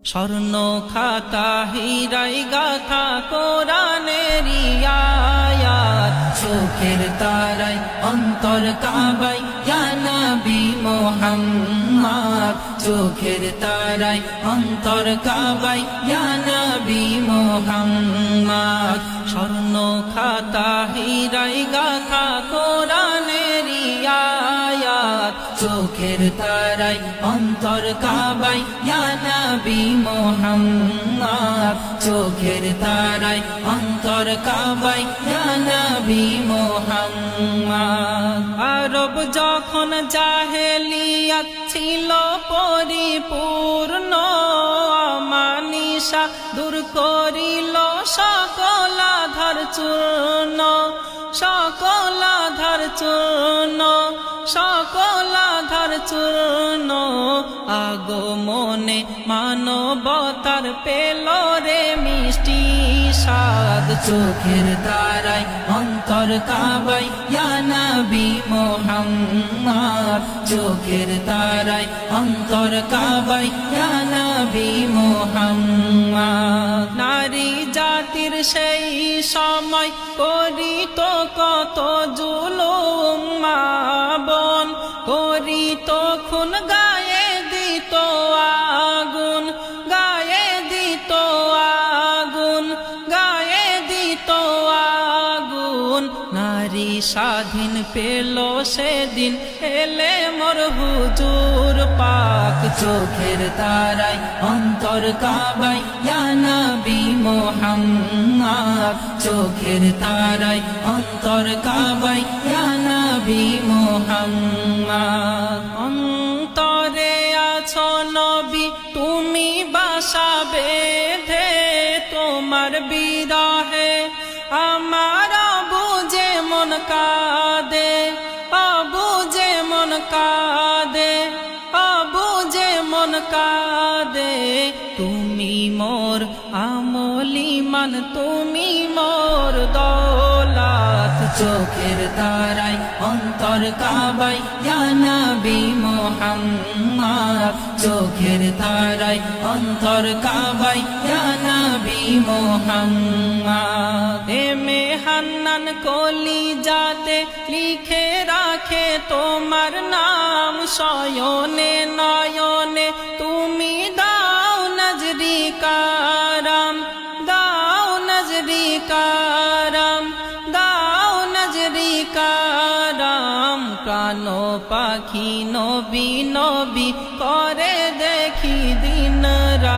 স্বর্ণ খাতা হীরায় গাথা কোরআনেরই আয়াত, চোখের তারায় অন্তর কাবায় ইয়া নবী মুহাম্মদ, চোখের তারায় অন্তর কাবায় ইয়া নবী মুহাম্মদ। স্বর্ণ খাতা হীরায় গাথা কোরআনেরই আয়াত, চোখের তারায় অন্তর কাবায় ইয়া নবী মুহাম্মদ, চোখের তারায় অন্তর কাবায় ইয়া নবী মুহাম্মদ। আরব যখন জাহেলিয়াত ছিল পরিপূর্ণ, আমানিশা দূর করিল সকল আধার চূর্ণ, সকল আধার চূর্ণ, সকল আধার চূর্ণ। আগমনে মানবতার পেল রে মিষ্টি স্বাদ, চোখের তারায় অন্তর কাবায় ইয়া নবী মুহাম্মদ, চোখের তারায় অন্তর কাবায় ইয়া নবী মুহাম্মদ। নারী জাতির সেই সময় করিত কত জুলুম, মা বোন করিত খুন, গায়ে দিত আগুন, গায়ে দিত আগুন, গায়ে দিত আগুন। নারী স্বাধীন পেল সেদিন, এলে মোর হুজুর পাক, চোখের তারায় অন্তর কাবায় ইয়া নবী মুহাম্মদ, চোখের তারায় অন্তর কাবায় ইয়া নবী মুহাম্মদ। অন্তরে আছো নবী তুমি বাসা বেঁধে, তোমার বিরহে আমার বুঝে মন কাঁদে, বুঝে মন কাঁদে, বুঝে মন কাঁদে। তুমি মোর আমলিমান, তুমি মোর দৌলত, চোখের তারায় অন্তর কাবায় ইয়া নবী মুহাম্মদ, চোখের তারায় অন্তর কাবায় ইয়া নবী মুহাম্মদ। এমে হান্নান কলি যাতে লিখে রাখে তোমার নাম, শয়নে নয়নে